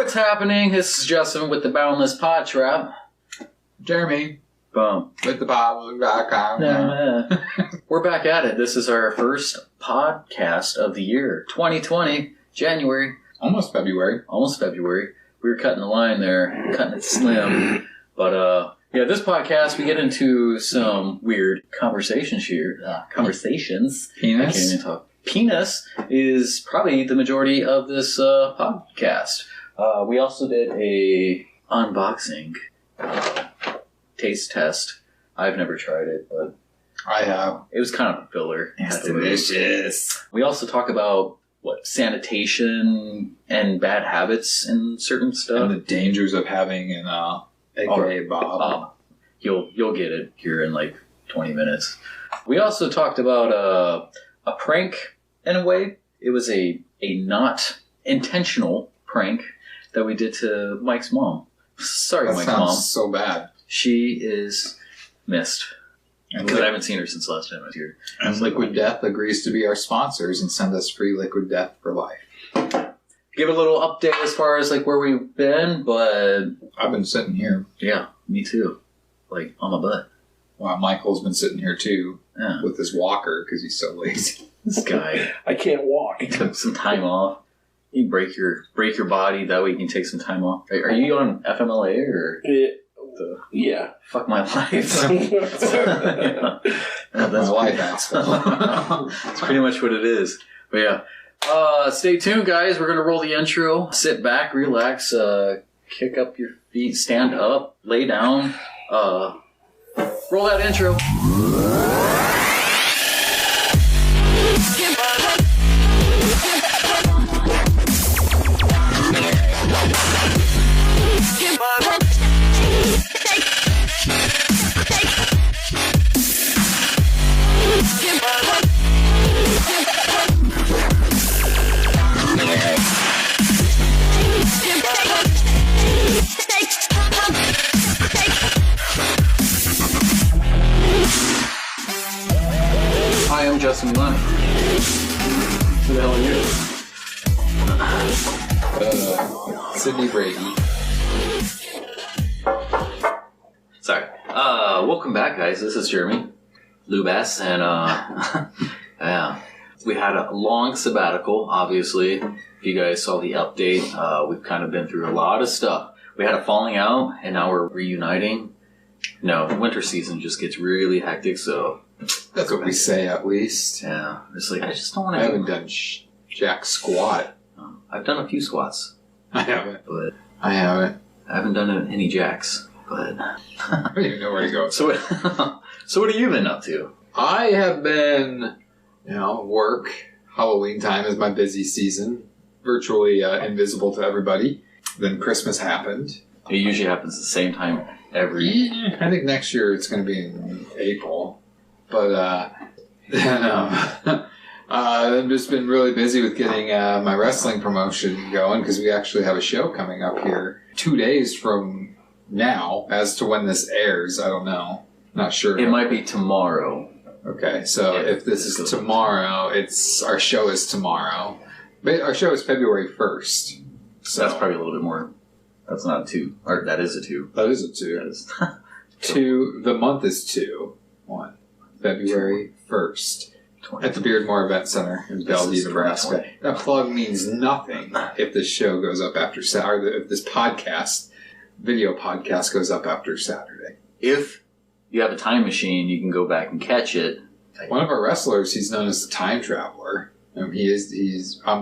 What's happening? This is Justin with the Boundless PodTrap. Jeremy. Boom. With the pod. We're back at it. This is our first podcast of the year, 2020, January. Almost February. We were cutting the line there, cutting it slim. But, this podcast, we get into some weird conversations here. Conversations. Penis? I can't even talk. Penis is probably the majority of this podcast. We also did a unboxing taste test. I've never tried it, but I have. it was kind of a filler. It's delicious. We also talk about sanitation and bad habits and certain stuff. And the dangers of having an aka Bob. You'll get it here in like 20 minutes. We also talked about a prank in a way. It was a not intentional prank that we did to Mike's mom. Sorry, That Mike's sounds mom. so bad. She is missed. And, Because I haven't seen her since last time I was here. and Liquid Death agrees to be our sponsors and send us free Liquid Death for life. Give a little update as far as like where we've been, but I've been sitting here. yeah, me too. Like on my butt. Wow, Michael's been sitting here too Yeah. with his walker because he's so lazy. This guy. I can't walk. He took some time off. You break your body, that way you can take some time off. Are you on FMLA or Yeah. fuck my life? Yeah. That's my life asshole. That's pretty much what it is. But yeah. Stay tuned, guys. We're gonna roll the intro. Sit back, relax, kick up your feet, stand up, lay down. Roll that intro. Hi, I'm Justin Wiley. Who the hell are you? Sydney Brady. Sorry. Welcome back, guys. This is Jeremy Lubas, and yeah, we had a long sabbatical. Obviously, if you guys saw the update, we've kind of been through a lot of stuff. We had a falling out, and now we're reuniting. No, the winter season just gets really hectic, so That's what we say, at least. yeah, it's like I just don't want I to. haven't done jack squat. I've done a few squats, I haven't. but I haven't. I haven't done any jacks. But I don't even know where to go. so what have you been up to? I have been, work. Halloween time is my busy season. Virtually invisible to everybody. Then Christmas happened. It usually happens at the same time every. I think next year it's going to be in April. But I've just been really busy with getting my wrestling promotion going because we actually have a show coming up here 2 days from now. As to when this airs, I don't know. Not sure. It might be tomorrow. Okay, so Yeah, if this is tomorrow, our show is tomorrow. But our show is February 1st. So that's probably a little bit more. That's not a 2. Or that is a 2. That is a 2. That is 2. The month is 2. 1. February 1st. At the Beardmore Event Center in Bellevue, Nebraska. That plug means nothing if this show goes up after Saturday, or if this video podcast goes up after Saturday. If you have a time machine, you can go back and catch it. One of our wrestlers, he's known as the Time Traveler. I'm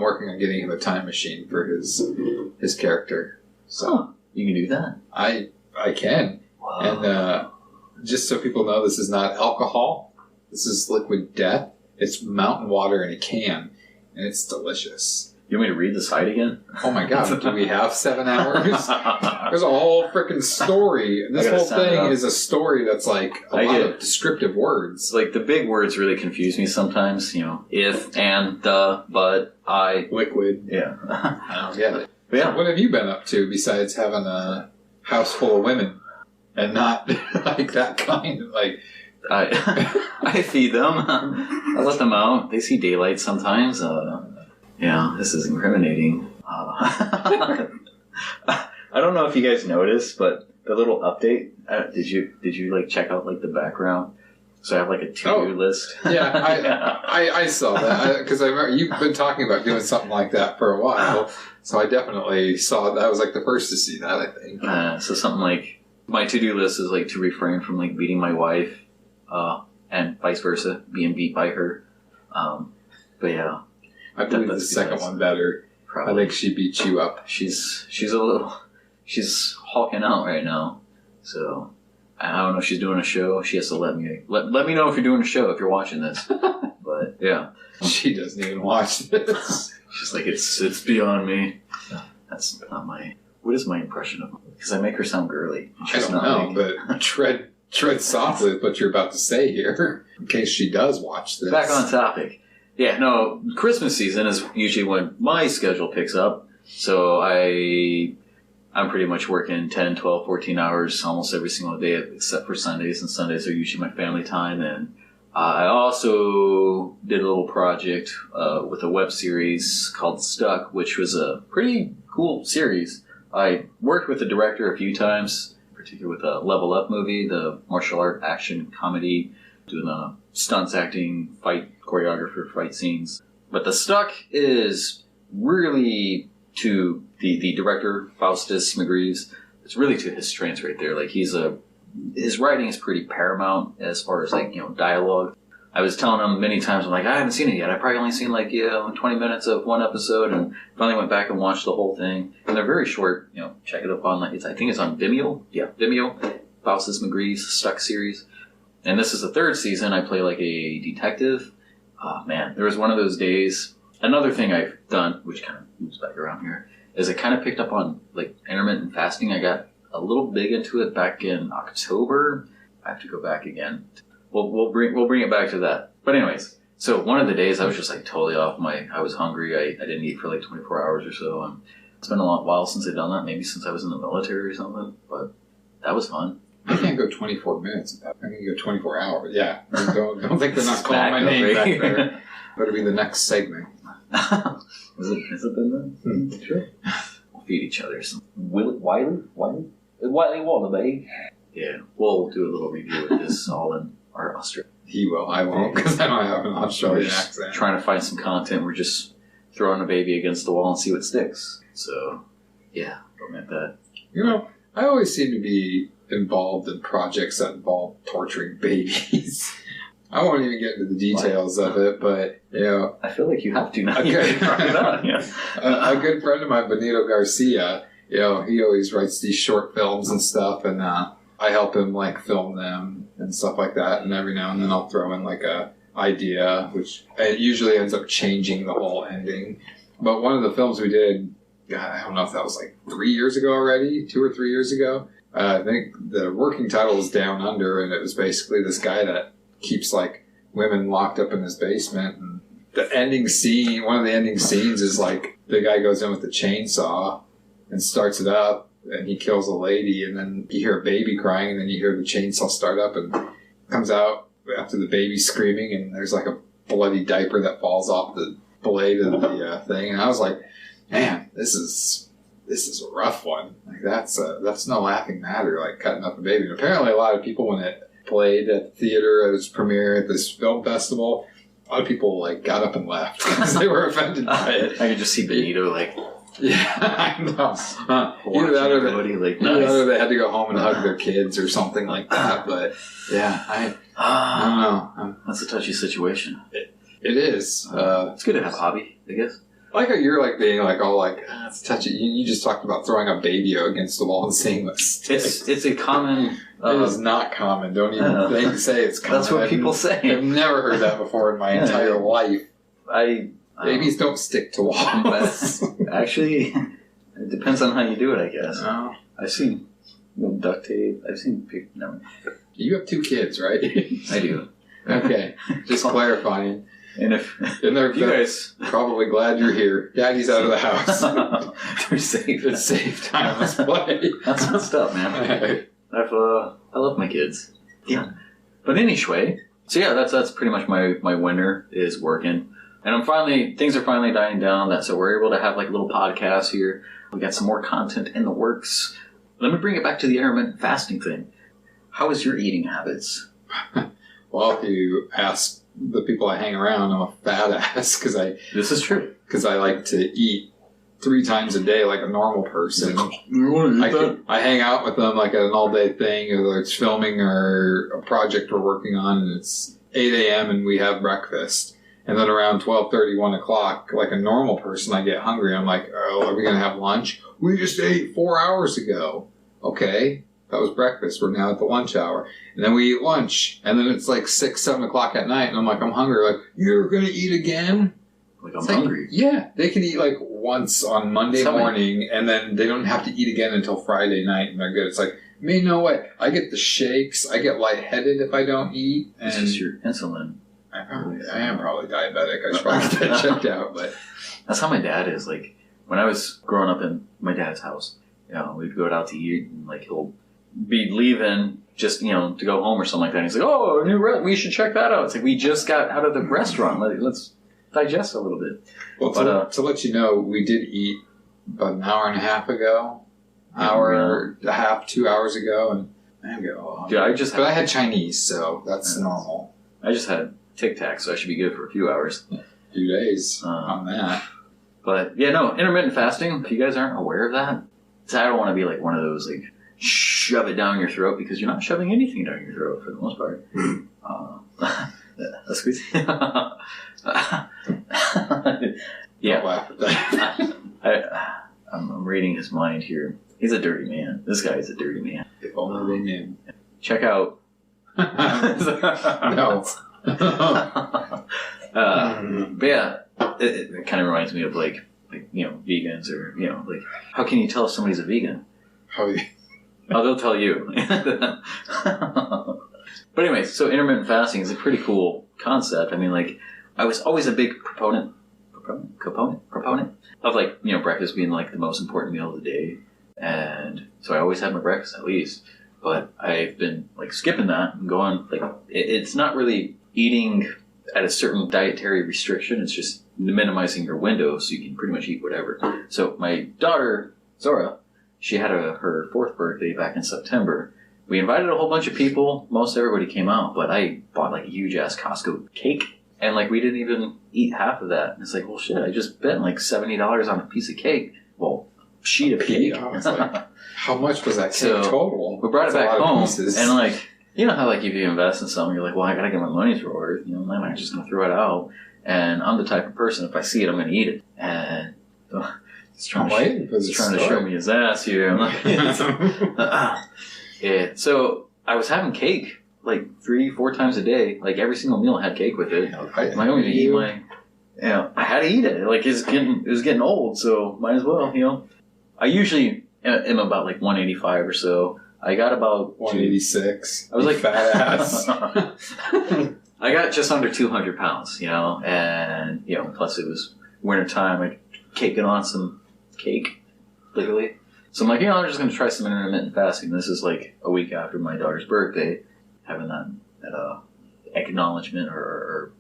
working on getting him a time machine for his character. So you can do that. I can. Wow. And just so people know, this is not alcohol. This is liquid death. It's mountain water in a can, and it's delicious. You want me to read the site again? Oh my god, do we have 7 hours? There's a whole freaking story. This whole thing is a story that's like a lot of descriptive words. Like the big words really confuse me sometimes. If, and, the, but, I. Liquid. Yeah. I don't get it. But yeah. So what have you been up to besides having a house full of women? And not like that kind of like... I feed them. I let them out. They see daylight sometimes. Yeah, this is incriminating. I don't know if you guys noticed, but the little update. Did you like check out like the background? So I have like a to-do list. Yeah, I saw that because I remember you've been talking about doing something like that for a while. So I definitely saw that. I was like the first to see that, I think. So something like my to-do list is like to refrain from like beating my wife, and vice versa, being beat by her. But yeah, I believe the second one better. Probably. I think she beat you up. She's hulking out right now. So I don't know if she's doing a show. She has to let me know if you're doing a show, if you're watching this. But yeah, she doesn't even watch this. She's like, it's beyond me. That's not my. What is my impression of her? Because I make her sound girly. I don't know, but tread softly with what you're about to say here, in case she does watch this. Back on topic. Yeah, no, Christmas season is usually when my schedule picks up. So I'm pretty much working 10, 12, 14 hours almost every single day except for Sundays. And Sundays are usually my family time. And I also did a little project with a web series called Stuck, which was a pretty cool series. I worked with the director a few times, particularly with a Level Up movie, the martial art action comedy, doing stunts acting, fight choreographer, fight scenes. But the Stuck is really to the director, Faustus McGreaves. It's really to his strengths right there. Like his writing is pretty paramount as far as like, dialogue. I was telling him many times, I'm like, I haven't seen it yet. I probably only seen 20 minutes of one episode, and finally went back and watched the whole thing. And they're very short. Check it up on I think it's on Vimeo. Yeah, Vimeo. Faustus McGreaves Stuck series. And this is the third season. I play like a detective. Man, there was one of those days. Another thing I've done, which kind of moves back around here, is I kind of picked up on like intermittent fasting. I got a little big into it back in October. I have to go back again. We'll bring it back to that. But anyways, so one of the days I was just like totally off I was hungry. I didn't eat for like 24 hours or so. And it's been a long while since I've done that. Maybe since I was in the military or something. But that was fun. I can't go 24 minutes. I can go 24 hours. Yeah. Don't think they're not calling my name back there. That'll be the next segment. Is it been done? Sure. We'll feed each other some. Wiley? Wallaby. Yeah. We'll do a little review of this all in our Australian. He will. I won't, because I don't have an Australian accent. Trying to find some content. We're just throwing a baby against the wall and see what sticks. So, yeah. Don't make that. I always seem to be involved in projects that involve torturing babies. I won't even get into the details of it, but, I feel like you have to now. Okay. A good friend of mine, Benito Garcia, he always writes these short films and stuff, and I help him, film them and stuff like that, and every now and then I'll throw in, a idea, which it usually ends up changing the whole ending. But one of the films we did, I don't know if that was, 3 years ago already, 2 or 3 years ago. I think the working title was Down Under, and it was basically this guy that keeps women locked up in his basement. And the ending scene, one of the ending scenes is the guy goes in with the chainsaw and starts it up, and he kills a lady, and then you hear a baby crying, and then you hear the chainsaw start up, and comes out after the baby screaming, and there's a bloody diaper that falls off the blade of the thing, and I was like, man, this is a rough one. That's no laughing matter, cutting up a baby. And apparently a lot of people, when it played at the theater at its premiere at this film festival, a lot of people got up and left because they were offended by it. I could just see Benito yeah, I know. Either that or they had to go home and hug their kids or something like that. But yeah, I don't know. That's a touchy situation. It is. It's good to have a hobby, I guess. I like how you're being it's touchy. You just talked about throwing a baby against the wall and seeing what sticks. It's a common. It is not common. Don't even say it's common. That's what people say. I've never heard that before in my entire life. Babies don't stick to walls. Actually, it depends on how you do it, I guess. Oh. I've seen duct tape. I've seen people. No. You have 2 kids, right? I do. Okay, just clarifying. And if you guys probably glad you're here. Daddy's out of the house. They're safe. It's safe time. Let's play. That's messed up, man. I love my kids. Yeah. But anyway, so yeah, that's pretty much my winter is working. And things are finally dying down. So we're able to have little podcasts here. We got some more content in the works. Let me bring it back to the intermittent fasting thing. How is your eating habits? Well, if you ask the people I hang around, I'm a fat ass because This is true. I like to eat 3 times a day like a normal person. You want to eat that? I hang out with them like at an all-day thing, whether it's filming or a project we're working on, and it's 8 a.m. and we have breakfast. And then around 12:30, 1 o'clock, like a normal person, I get hungry. I'm like, oh, are we going to have lunch? We just ate 4 hours ago. Okay, that was breakfast. We're now at the lunch hour. And then we eat lunch. And then it's like 6, 7 o'clock at night. And I'm like, I'm hungry. Like, you're going to eat again? Like, I'm hungry. Yeah, they can eat like once on Monday morning, and then they don't have to eat again until Friday night, and they're good. It's like, me, no way. I get the shakes. I get lightheaded if I don't eat. And It's just your insulin. I am probably diabetic. I should probably get that checked out. But that's how my dad is. Like, when I was growing up in my dad's house, we'd go out to eat, and like he'll be leaving just to go home or something like that. And he's like, "Oh, we should check that out." It's like, we just got out of the restaurant. Let's digest a little bit. Well, to let you know, we did eat about an hour and a half ago, hour and a half, 2 hours ago, and I go. Dude, I had Chinese, so that's normal. I just had Tic Tac, so I should be good for a few hours. A few days on that. But yeah, no, intermittent fasting. If you guys aren't aware of that, I don't want to be like one of those like shove it down your throat, because you're not shoving anything down your throat for the most part. That's squeeze. Yeah. Don't laugh at that. I'm reading his mind here. He's a dirty man. This guy is a dirty man. If only they knew. Check out. No. But yeah, it kind of reminds me of like vegans, or like, how can you tell if somebody's a vegan? Oh, they'll tell you. But anyway, so intermittent fasting is a pretty cool concept. I mean, like, I was always a big proponent of like, breakfast being like the most important meal of the day. And so I always had my breakfast at least. But I've been like skipping that and going like, it's not really eating at a certain dietary restriction. It's just minimizing your window so you can pretty much eat whatever. So my daughter, Zora, she had her 4th birthday back in September. We invited a whole bunch of people. Most everybody came out, but I bought like a huge-ass Costco cake. And like, we didn't even eat half of that. And it's like, well, shit, I just spent like $70 on a piece of cake. Well, sheet of cake. Like, how much was that cake total? We brought it back home. And like, you know how like if you invest in something, you're like, well, I gotta get my money's worth. I'm not just gonna throw it out. And I'm the type of person, if I see it, I'm gonna eat it. And he's trying to show me his ass here. I'm like, yeah. So I was having cake like 3-4 times a day. Like every single meal had cake with it. I only eat I had to eat it. Like it was getting old, so might as well. I usually am about like 185 or so. I got about 186. I was like fat ass. I got just under 200 pounds, and plus it was wintertime. I caking on some cake, literally. So I'm like, I'm just gonna try some intermittent fasting. This is like a week after my daughter's birthday, having that acknowledgement or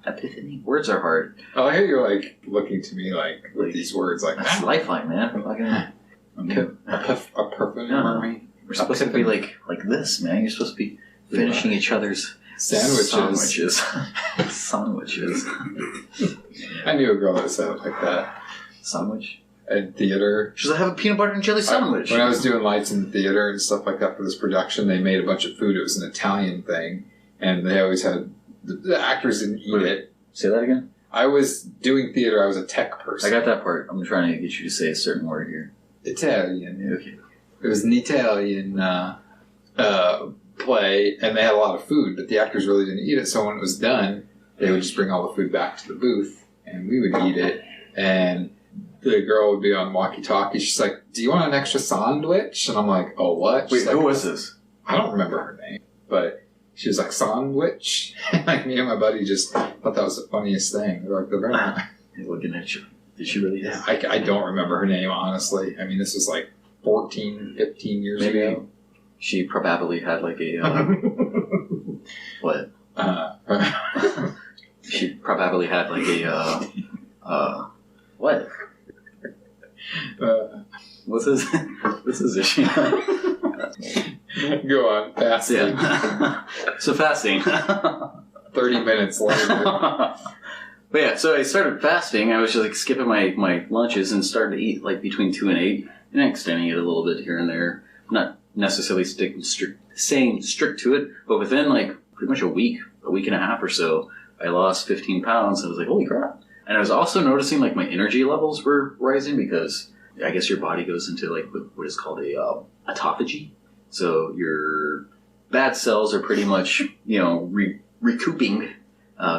epiphany. Words are hard. Oh, I hear you like looking to me like with these words like that's lifeline, man. Epiphany. We're supposed to be like this, man. You're supposed to be finishing each other's sandwiches. I knew a girl that sounded like that. Sandwich? At theater. She's like, have a peanut butter and jelly sandwich. When I was doing lights in the theater and stuff like that for this production, they made a bunch of food. It was an Italian thing. And they always had... The actors didn't eat it. Say that again? I was doing theater. I was a tech person. I got that part. I'm trying to get you to say a certain word here. Italian. Okay. It was an Italian play, and they had a lot of food, but the actors really didn't eat it. So when it was done, they would just bring all the food back to the booth, and we would eat it. And the girl would be on walkie-talkie. She's like, "Do you want an extra sandwich?" And I'm like, "Oh, what?" Wait, like, who was this? I don't remember her name, but she was like, "Sandwich." Like me and my buddy just thought that was the funniest thing. We're like, "They're very." Looking at you. Did she really? Yeah, I don't remember her name, honestly. I mean, this was like 14, 15 years ago. She probably had like a... what? She probably had like a... what? What's his issue? Go on, fasting. Yeah. So fasting. 30 minutes later. But yeah, so I started fasting. I was just like skipping my lunches and started to eat like between 2 and 8, and extending it a little bit here and there. Not necessarily staying strict to it, but within like pretty much a week and a half or so, I lost 15 pounds. I was like, holy crap. And I was also noticing like my energy levels were rising because I guess your body goes into like what is called a autophagy. So your bad cells are pretty much, recouping,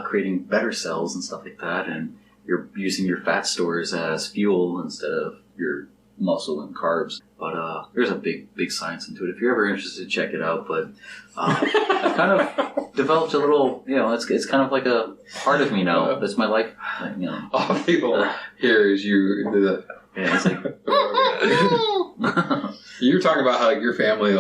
creating better cells and stuff like that. And you're using your fat stores as fuel instead of your muscle and carbs. But there's a big science into it. If you're ever interested, check it out. But I've kind of developed a little, it's kind of like a part of me now. That's my life. All people hear is you. Yeah, it's like. You were talking about how your family,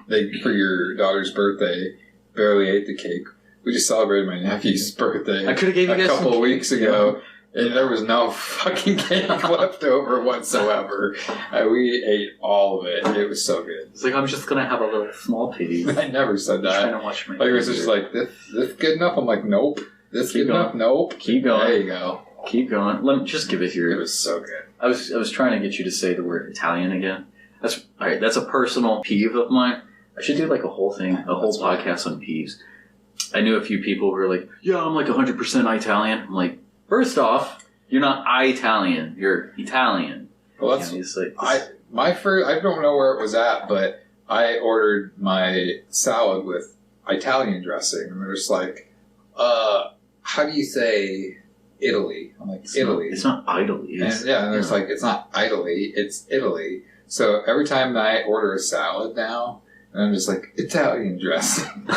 they for your daughter's birthday, barely ate the cake. We just celebrated my nephew's birthday. I could have gave you guys a couple of weeks ago. And there was no fucking cake left over whatsoever. We ate all of it. It was so good. It's like, I'm just going to have a little small piece. I never said that. I'm trying to watch my it was just like, this good enough? I'm like, nope. This good enough? Nope. Keep going. There you go. Keep going. Let me just give it here. It was so good. I was trying to get you to say the word Italian again. That's a personal peeve of mine. I should do like a whole podcast on peeves. I knew a few people who were like, yeah, I'm like 100% Italian. I'm like, first off, you're not Italian. You're Italian. Well, that's I don't know where it was at, but I ordered my salad with Italian dressing, and they're just like, how do you say Italy? I'm like, Italy. It's not Italy. And it's like, it's not Italy. It's Italy. So every time I order a salad now, and I'm just like, Italian dressing.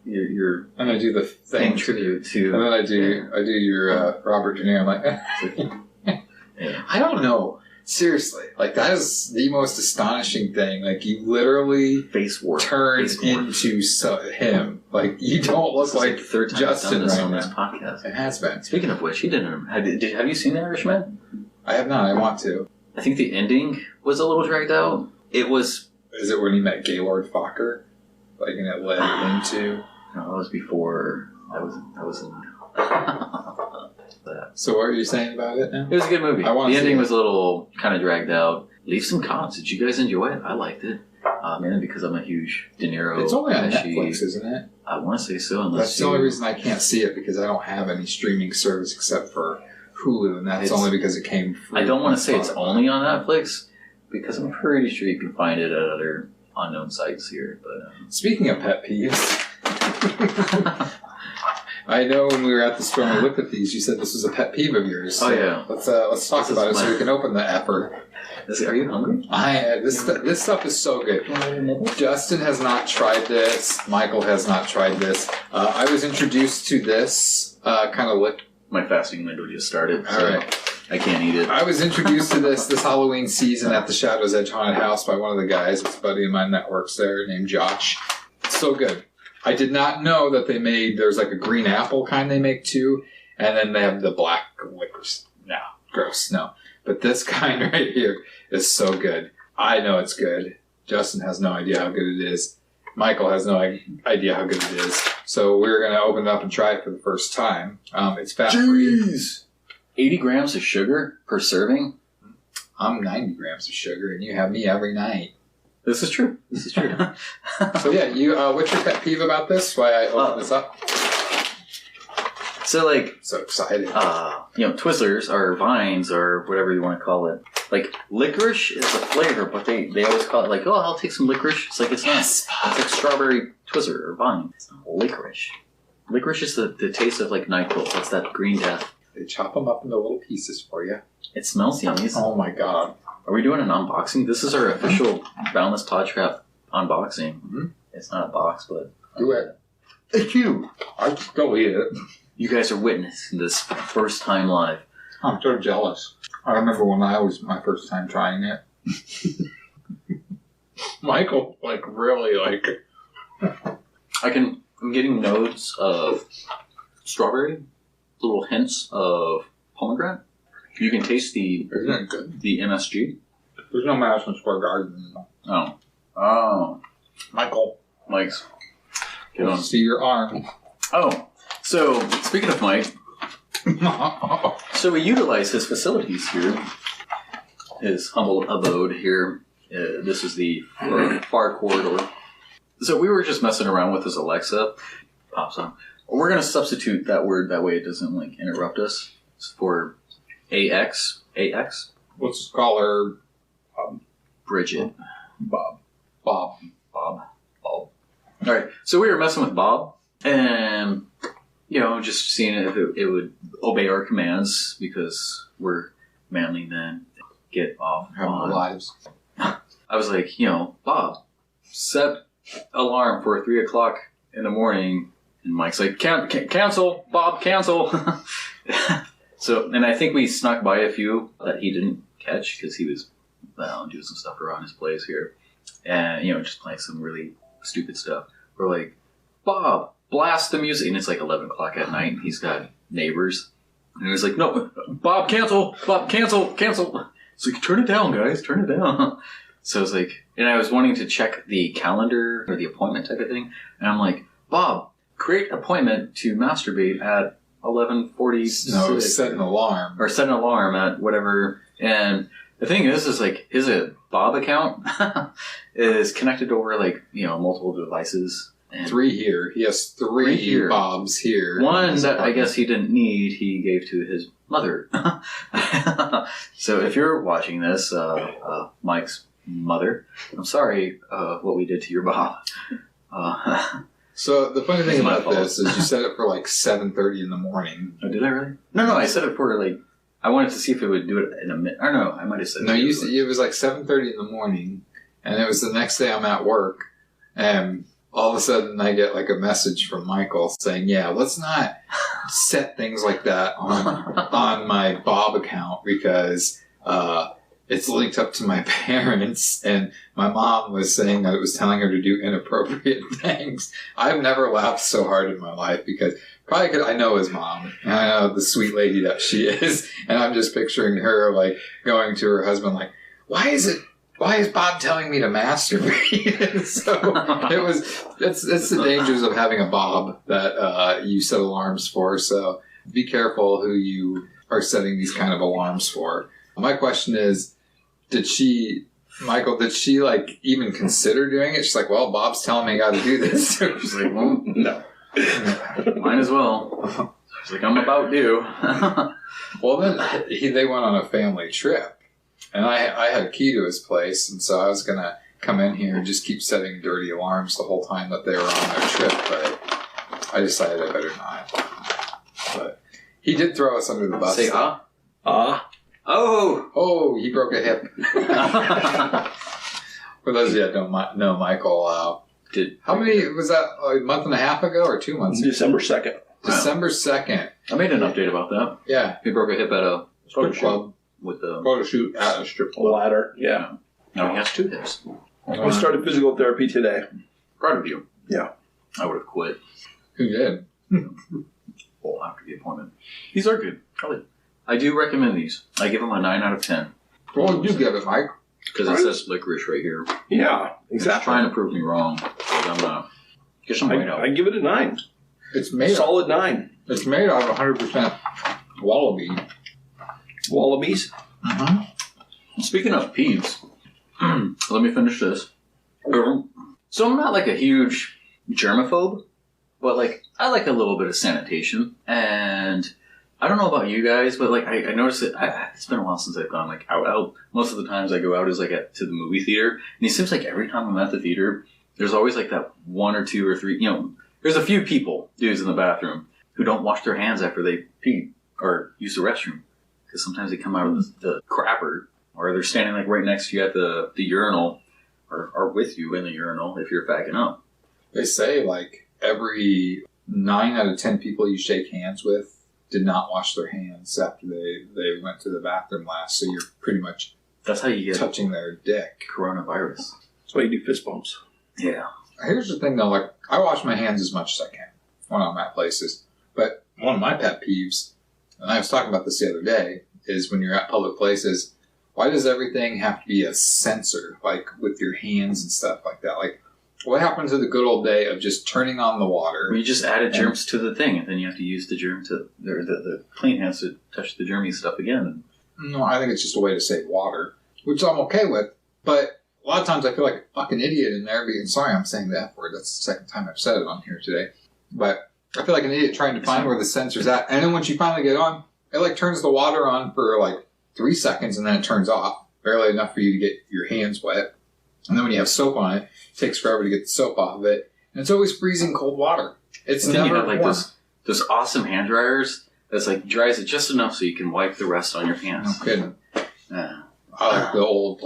You're and I do the thing tribute to, and then I do your Robert De Niro. I'm like, I don't know. Seriously, like that is the most astonishing thing. Like you literally turn into him. Like you don't look like the third time Justin I've done this right on now. this podcast. It has been. Speaking of which, have you seen The Irishman? I have not. I want to. I think the ending was a little dragged out. It was. Is it when he met Gaylord Fokker? Like, and it led into. No, that was before. That was in. So what are you saying about it now? It was a good movie. The ending was a little kind of dragged out. Leave some comments. Did you guys enjoy it? I liked it. Mainly because I'm a huge De Niro. It's only on Netflix, isn't it? I want to say so. That's the only reason I can't see it, because I don't have any streaming service except for Hulu, and that's only because it came free. I don't want to say it's only on Netflix, because I'm pretty sure you can find it at other unknown sites here. But speaking of pet peeves, I know when we were at the store and we looked at these, you said this was a pet peeve of yours. So yeah. Let's talk about it so we can open the effort. Are you hungry? This stuff is so good. Justin has not tried this. Michael has not tried this. I was introduced to this kind of lick. My fasting window just started. So all right. I can't eat it. I was introduced to this Halloween season at the Shadow's Edge Haunted House by one of the guys. It's a buddy of mine that works there named Josh. It's so good. I did not know that there's like a green apple kind they make too, and then they have the black licorice. No, gross, no. But this kind right here is so good. I know it's good. Justin has no idea how good it is. Michael has no idea how good it is. So we're going to open it up and try it for the first time. It's fat-free. Jeez! 80 grams of sugar per serving? I'm 90 grams of sugar, and you have me every night. This is true. So yeah, you. What's your pet peeve about this? Why I opened this up? So so excited. Twizzlers or Vines or whatever you want to call it. Like licorice is a flavor, but they always call it like, oh, I'll take some licorice. It's like it's not. It's like strawberry Twizzler or Vine. It's not licorice. Licorice is the taste of like NyQuil. That's that green death. They chop them up into little pieces for you. It smells yummy. Oh my god. Are we doing an unboxing? This is our official Boundless PodTrap unboxing. Mm-hmm. It's not a box, but... Do it. Thank you. I just don't eat it. You guys are witnessing this first time live. I'm so jealous. I remember when I was my first time trying it. Michael, really. I'm getting notes of strawberry, little hints of pomegranate. You can taste Isn't it good? the MSG. There's no Madison Square Garden. Oh. Michael. Mike's. Get on. See your arm. Oh. So, speaking of Mike, so we utilize his facilities here. His humble abode here. This is the far corridor. So we were just messing around with his Alexa. Pops on. We're going to substitute that word that way it doesn't like interrupt us. It's for AX. AX? Let's just call her Bridget. Bob. All right. So we were messing with Bob and, just seeing if it would obey our commands because we're manly men. Get off Have our lives. I was like, Bob, set alarm for 3 o'clock in the morning. And Mike's like, cancel, Bob, cancel. So, and I think we snuck by a few that he didn't catch because he was doing some stuff around his place here. And, just playing some really stupid stuff. We're like, Bob, blast the music. And it's like 11 o'clock at night. And he's got neighbors. And he was like, no, Bob, cancel. It's like, turn it down, guys. Turn it down. So I was like, and I was wanting to check the calendar or the appointment type of thing. And I'm like, Bob, create appointment to masturbate at 11:46. No, set an alarm. Or set an alarm at whatever. And the thing is like, his Bob account is connected over like, multiple devices. And 3 here. He has 3 here. Bobs here. One that I guess he didn't need, he gave to his mother. So if you're watching this, Mike's mother, I'm sorry what we did to your Bob. So the funny thing It's my about fault. this is you set it for like 7:30 in the morning. Oh, did I really? No, I set it for like, I wanted to see if it would do it in a minute. I don't know, I might have said No, it was like 7:30 in the morning, and it was the next day I'm at work, and all of a sudden I get like a message from Michael saying, yeah, let's not set things like that on my Bob account because it's linked up to my parents, and my mom was saying that it was telling her to do inappropriate things. I've never laughed so hard in my life because probably because I know his mom, and I know the sweet lady that she is, and I'm just picturing her like going to her husband like, why is Bob telling me to masturbate? So it's the dangers of having a Bob that you set alarms for. So be careful who you are setting these kind of alarms for. My question is, did she like even consider doing it? She's like, well, Bob's telling me I got to do this. So she's like, well, No. might as well. She's like, I'm about due. well, then they went on a family trip. And I had a key to his place, and so I was going to come in here and just keep setting dirty alarms the whole time that they were on their trip, but I decided I better not. But he did throw us under the bus. Say Oh! Oh, he broke a hip. For those of you that don't know Michael, how many, was that a month and a half ago or 2 months ago? December 2nd. December 2nd. I made an update about that. Yeah. He broke a hip at a Strip club. with the Photo shoot at a strip A club. ladder. Yeah. Now he has 2 hips. I started physical therapy today. Proud of you. Yeah. I would have quit. Who did? Well, after the appointment. These are good. I do recommend these. I give them a 9 out of 10. What would you give it, Mike? Because it says licorice right here. Yeah, It's exactly. trying to prove me wrong. But I'm not. Get some right out. I give it a 9. It's made Solid 9. It's made out of 100% Wallaby. Wallabies. Mm-hmm. Speaking of peeves, let me finish this. So I'm not like a huge germaphobe, but like I like a little bit of sanitation. And I don't know about you guys, but like I noticed it. It's been a while since I've gone like out. Most of the times I go out is like to the movie theater, and it seems like every time I'm at the theater, there's always like that 1 or 2 or 3. There's a few dudes in the bathroom who don't wash their hands after they pee or use the restroom. Because sometimes they come out of the crapper, or they're standing like right next to you at the urinal, or with you in the urinal if you're backing up. They say like every 9 out of 10 people you shake hands with did not wash their hands after they went to the bathroom last. So you're pretty much That's how you get touching their dick. coronavirus. That's why you do fist bumps. Yeah. Here's the thing though, like I wash my hands as much as I can when I'm at places. But one of my pet peeves, and I was talking about this the other day, is when you're at public places, why does everything have to be a sensor, like with your hands and stuff like that? Like, what happened to the good old day of just turning on the water? Well, you just added germs to the thing, and then you have to use the germ to, or the plane has to touch the germy stuff again. No, I think it's just a way to save water, which I'm okay with. But a lot of times I feel like a fucking idiot in there. Being sorry, I'm saying the F word. That's the second time I've said it on here today. But I feel like an idiot trying to find where the sensor's at. And then once you finally get on, it like turns the water on for like 3 seconds, and then it turns off. Barely enough for you to get your hands wet. And then when you have soap on it, it takes forever to get the soap off of it. And it's always freezing cold water. It's and never then you have like warm. those awesome hand dryers that's like dries it just enough so you can wipe the rest on your pants. No kidding. Yeah. I like the old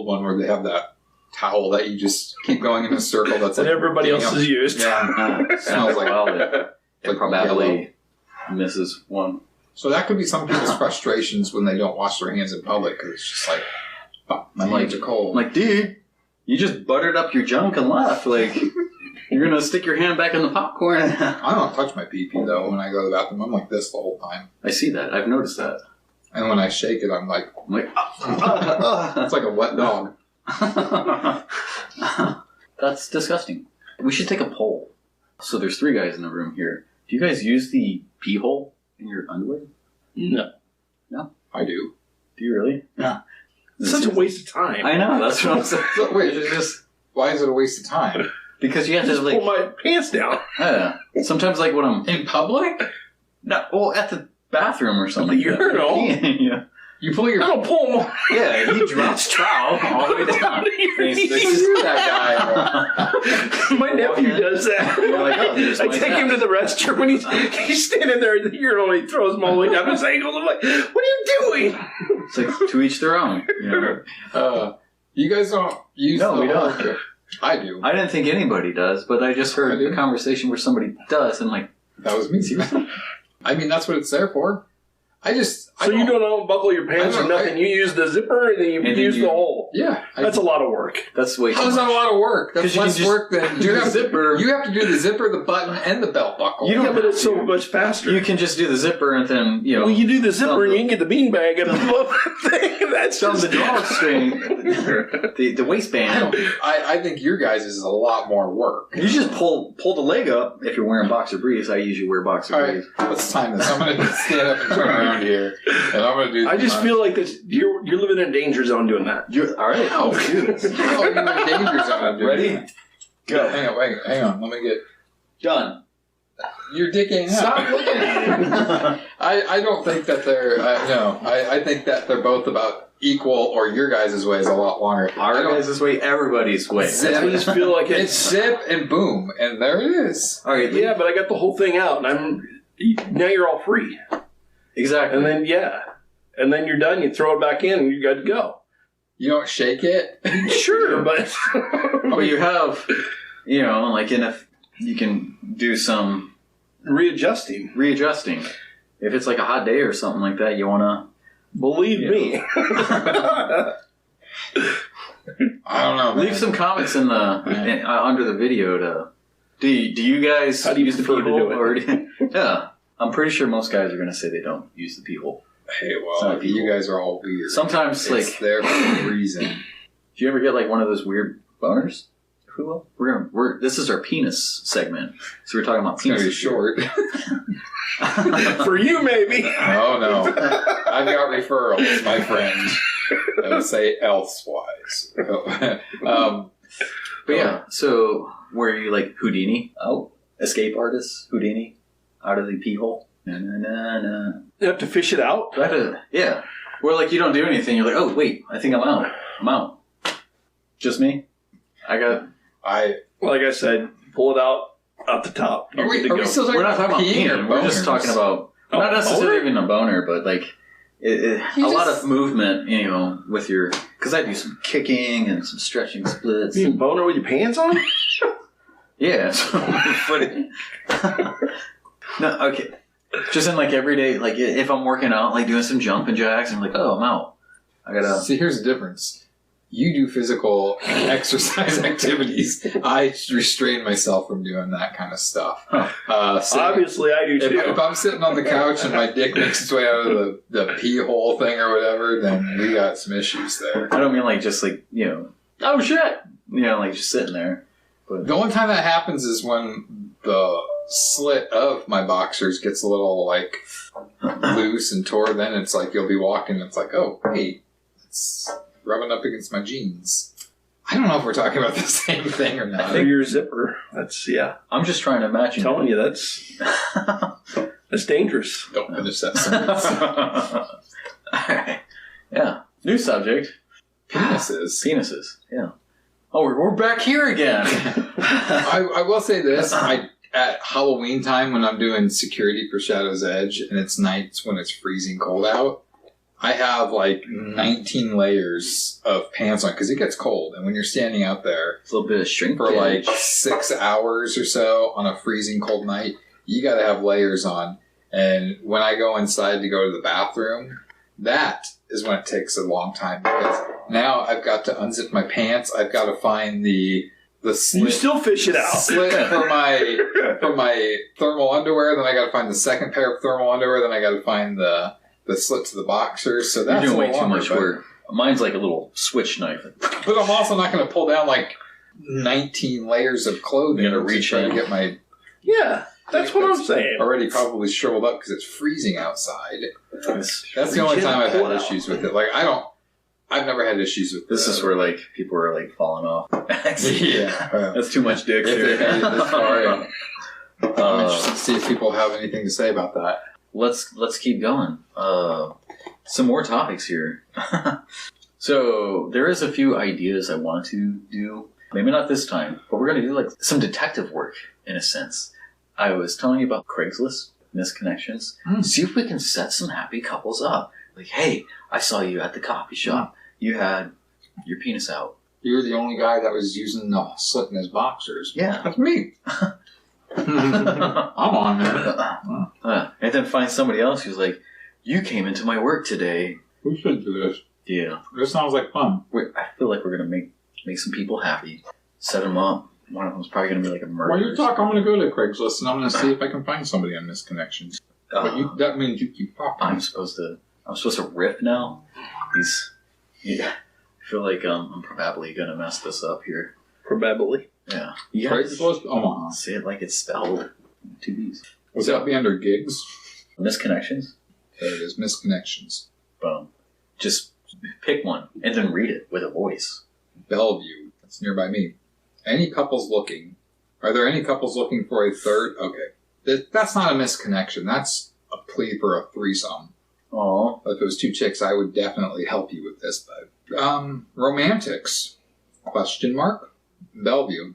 one where they have that towel that you just keep going in a circle. That's that like, everybody else has used. Yeah. Smells like it Like probably misses one. So that could be some people's frustrations when they don't wash their hands in public because it's just like, fuck, my hands are cold. I'm like, dude, you just buttered up your junk and left. Like, you're going to stick your hand back in the popcorn. I don't touch my pee-pee, though, when I go to the bathroom. I'm like this the whole time. I see that. I've noticed that. And when I shake it, I'm like it's like a wet dog. That's disgusting. We should take a poll. So there's 3 guys in the room here. Do you guys use the pee hole in your underwear? No. No? I do. Do you really? No. It's such a waste of time. I know, that's what I'm saying. So, wait, it's just, why is it a waste of time? Because you have to, Just like... pull my pants down. Yeah. Sometimes, like, when I'm... In public? No, well, at the bathroom or something. The urinal? Yeah. You pull your... I don't pull them. Yeah, he drops trowel all the way down. And he sticks his- You're that guy. My nephew does that. You're like, oh, there's I my take him to the restroom and he's standing there at the urinal and he throws them all the way down his ankles. I'm like, what are you doing? It's like, to each their own. You know? You guys don't use No, the we whole- don't. I do. I didn't think anybody does, but I just heard I do. a conversation where somebody does, and like, That was me. I mean, that's what it's there for. I So you don't unbuckle your pants I or don't- nothing. You use the zipper and then you And then use you- the hole. Yeah. That's a lot of work. that's way too How's much. that a lot of work? 'Cause That's you can less just work than do the zipper. You have to do the zipper, the button, and the belt buckle. You don't Yeah, but have it's so to. much faster. You can just do the zipper and then, you know, Well, you do the zipper and you can get the beanbag and blow that thing. That's from just the drawstring, the waistband. I think your guys is a lot more work. You just pull the leg up if you're wearing boxer briefs. I usually wear boxer All right, briefs. let's time this. I'm going to stand up and turn around here, and I'm going to do. I just feel like this. You're living in a danger zone doing that. All right, Oh, let's do this. Oh, you're in danger zone. Ready? Go. Hang on. Let me get Done. your dick ain't out. Stop looking at me. I don't think that they're no. I think that they're both about equal, or your guys' way is a lot longer. I Our don't- guys' way, everybody's way. I just feel like It's zip and boom, and there it is. All right, Yeah, but I got the whole thing out, and now you're all free. exactly. And then and then you're done. You throw it back in, and you're good to go. You don't shake it. Sure, but But you have, you know, like if you can do some readjusting. readjusting. If it's like a hot day or something like that, you want Believe me. I don't know. to leave some comments in the under the video. Do you guys How do you use the prefer pee to do hole? it? Or yeah, I'm pretty sure most guys are going to say they don't use the pee hole. Hey, Some well, people. you guys are all weird. Sometimes, It's like, there for a reason. do you ever get like one of those weird boners? If we will, this is our penis segment, so we're talking about It's gonna be penis. short. For you, maybe. Oh no, I've got referrals, my friend. I would say elsewise. But yeah, so were you like Houdini? Oh, escape artist Houdini out of the pee hole. Na, na, na, na. You have to fish it out. Yeah. Where like you don't do anything. You're like, oh wait, I think I'm out. I'm out. Just me. Like I said, pull it out the top. You're good to are we go. still talking We're not talking about peeing or peeing. We're just boners? talking about not necessarily even a boner, but like a lot of movement. You know, with your because I do some kicking and some stretching splits. You mean boner with your pants on? Yeah. So, no, okay. Just in like every day, like if I'm working out, like doing some jumping jacks, I'm like, oh, I'm out. I gotta. See, here's the difference. you do physical exercise activities. I restrain myself from doing that kind of stuff. Obviously, I do too. If I'm sitting on the couch and my dick makes its way out of the pee hole thing or whatever, then we got some issues there. I don't mean like just like, oh shit! Like just sitting there. But the only time that happens is when the slit of my boxers gets a little like loose and tore. Then it's like you'll be walking and it's like, oh, hey, it's rubbing up against my jeans. I don't know if we're talking about the same thing or not. I think your zipper. That's, I'm just trying to imagine. I'm telling you, that's dangerous. Don't finish that sentence. Alright. Yeah. New subject. Penises. Yeah. Oh, we're back here again. I will say this. At Halloween time when I'm doing security for Shadow's Edge and it's nights when it's freezing cold out, I have like 19 layers of pants on because it gets cold. And when you're standing out there a little bit of shrinkage for like 6 hours or so on a freezing cold night, you got to have layers on. And when I go inside to go to the bathroom, that is when it takes a long time because now I've got to unzip my pants. I've got to find the slit. You still fish it out. Slit for my thermal underwear. Then I got to find the second pair of thermal underwear. Then I got to find the slit to the boxers. So that's you're doing way too longer, much work. Mine's like a little switch knife. But I'm also not going to pull down like 19 layers of clothing to reach try in to get my. Yeah, that's what I'm saying. Already probably shriveled up because it's freezing outside. That's the only Reach in time I've and had pull issues with it. Like I've never had issues with This is where like people are like falling off. Yeah. That's too much dick. If they There. made it this far, I'm interested to see if people have anything to say about that. Let's keep going. Some more topics here. So there is a few ideas I want to do. Maybe not this time, but we're going to do like some detective work in a sense. I was telling you about Craigslist misconnections. See if we can set some happy couples up. Like, hey, I saw you at the coffee shop. You had your penis out. You were the only guy that was using the slit in his boxers. Yeah. That's me. I'm on there. And then find somebody else who's like, you came into my work today. We should do this. Yeah. This sounds like fun. I feel like we're going to make some people happy. Set them up. One of them's probably going to be like a murder. While you talk, I'm going to go to Craigslist and I'm going to see if I can find somebody on misconnections. But that means you keep talking. I'm supposed to riff now. I feel like I'm probably going to mess this up here. Probably. Yeah. Craigslist? Omaha. Say it like it's spelled. 2 B's. Would that be under gigs? Misconnections? There it is, misconnections. Boom. Just pick one and then read it with a voice. Bellevue. That's nearby me. Any couples looking? Are there any couples looking for a third? Okay. That's not a misconnection. That's a plea for a threesome. Aw. If it was 2 chicks, I would definitely help you with this. But romantics? Question mark. Bellevue.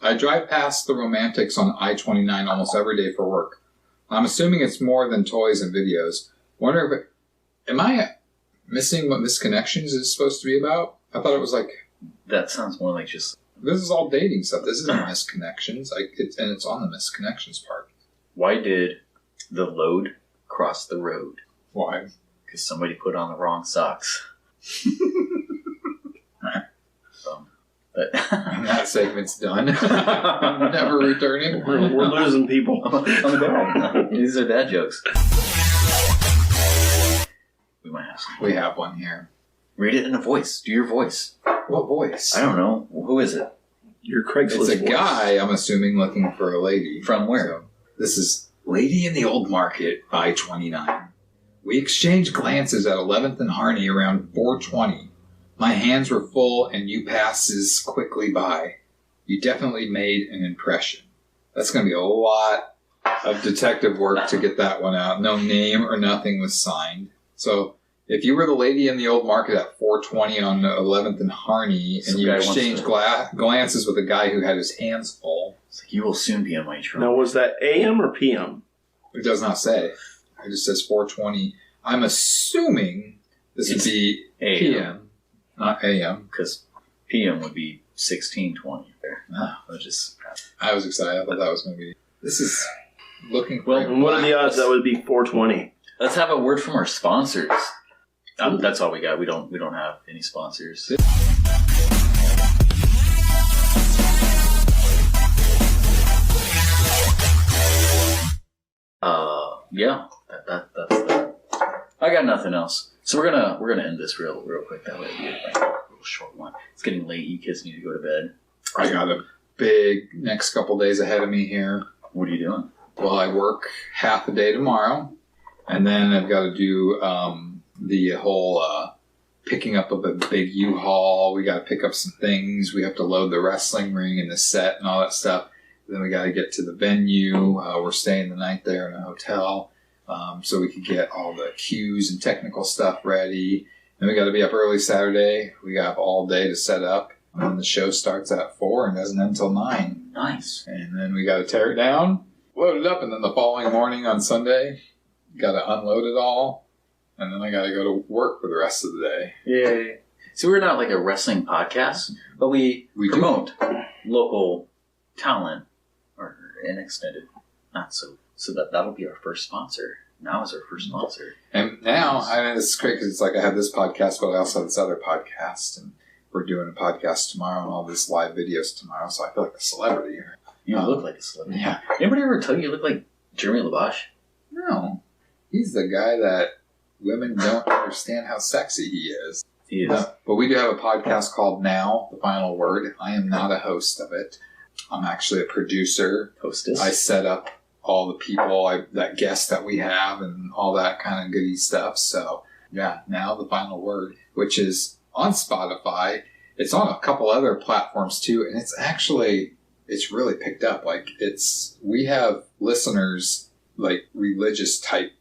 I drive past the romantics on I-29 almost every day for work. I'm assuming it's more than toys and videos. Wonder if am I missing what misconnections is supposed to be about? I thought it was like That sounds more like just... This is all dating stuff. This isn't misconnections. And it's on the misconnections part. Why did the load cross the road? Why? Because somebody put on the wrong socks. And that segment's done. I'm never returning. We're losing people. I'm bad. These are dad jokes. We might have some. We have one here. Read it in a voice. Do your voice. What voice? I don't know. Who is it? Your Craigslist It's a voice. guy, I'm assuming, looking for a lady. From where? So, this is Lady in the Old Market by 29. We exchanged glances at 11th and Harney around 4:20. My hands were full and you passes quickly by. You definitely made an impression. That's going to be a lot of detective work to get that one out. No name or nothing was signed. So if you were the lady in the Old Market at 4:20 on 11th and Harney and you exchanged glances with a guy who had his hands full. It's like, you will soon be in my trunk. Now, was that AM or PM? It does not say. It just says 4:20. I'm assuming this would be PM. Not AM. Because PM would be 16:20. I was excited. I thought that was going to be... This is looking for... And what are the odds that would be 4:20? Let's have a word from our sponsors. That's all we got. We don't have any sponsors. yeah, that's that. I got nothing else. So we're gonna end this real quick. That way it'll be like a real short one. It's getting late. You kids need to go to bed. I got a big next couple days ahead of me here. What are you doing? Well, I work half a day tomorrow, and then I've got to do the whole picking up of a big U-Haul. We got to pick up some things. We have to load the wrestling ring and the set and all that stuff. Then we got to get to the venue. We're staying the night there in a hotel, so we could get all the cues and technical stuff ready. Then we got to be up early Saturday. We got all day to set up. And then the show starts at 4 and doesn't end until 9. Nice. And then we got to tear it down, load it up, and then the following morning on Sunday, got to unload it all. And then I got to go to work for the rest of the day. Yay. So we're not like a wrestling podcast, but we promote local talent and extended. Not so that'll be our first sponsor. Now is our first sponsor. And now, I mean, this is great because it's like I have this podcast, but I also have this other podcast. And we're doing a podcast tomorrow and all these live videos tomorrow. So I feel like a celebrity here. You look like a celebrity. Yeah. Anybody ever tell you look like Jeremy LaBache? No. He's the guy that women don't understand how sexy he is. He is. But we do have a podcast called Now, The Final Word. I am not a host of it. I'm actually a producer. Hostess. I set up all the people, that guests that we have and all that kind of goody stuff. So, yeah, Now, The Final Word, which is on Spotify. It's on a couple other platforms too. And it's really picked up. Like, we have listeners, like religious type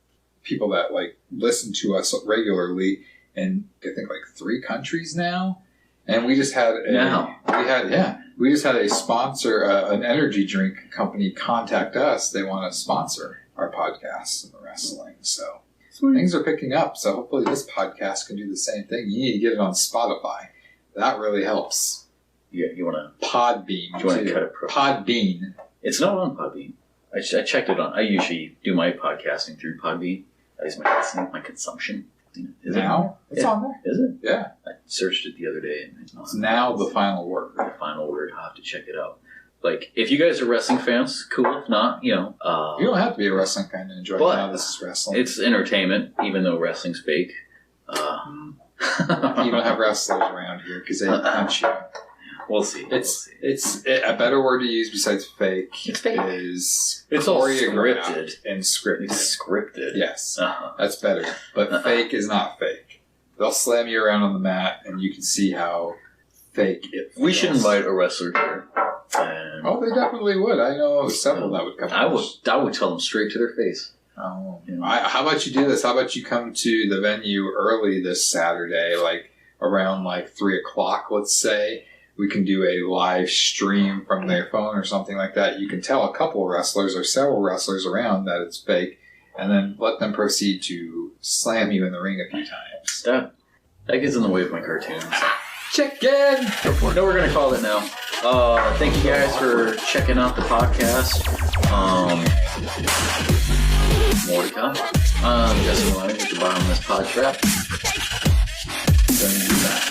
people that like listen to us regularly in I think like 3 countries now. And we just had we just had a sponsor, an energy drink company contact us. They want to sponsor our podcast and the wrestling. So things are picking up. So hopefully this podcast can do the same thing. You need to get it on Spotify. That really helps. You want to Podbean. Do you want to cut it? Podbean. It's not on Podbean. I checked it on. I usually do my podcasting through Podbean. That is my consumption. Is now? It's on there. Is it? Yeah. I searched it the other day. And it's Now The Final Word. The Final Word. I'll have to check it out. Like, if you guys are wrestling fans, cool. If not, you don't have to be a wrestling fan to enjoy Now This Is Wrestling. It's entertainment, even though wrestling's fake. You don't have wrestlers around here because they punch you. We'll see. It's a better word to use besides fake. It's fake. It's all scripted and scripted. It's scripted. Yes, that's better. But fake is not fake. They'll slam you around on the mat, and you can see how fake it feels. We should invite a wrestler here. They definitely would. I know several that would come. I would tell them straight to their face. Oh, how about you do this? How about you come to the venue early this Saturday, like around like 3:00, let's say. We can do a live stream from their phone or something like that. You can tell a couple of wrestlers or several wrestlers around that it's fake, and then let them proceed to slam you in the ring a few times. That gets in the way of my cartoons. Chicken! No, we're going to call it now. Thank you guys for checking out the podcast. More to come. I'm Jesse Wiley with the Boundless PodTrap. Going to do that.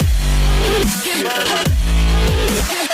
See you guys later.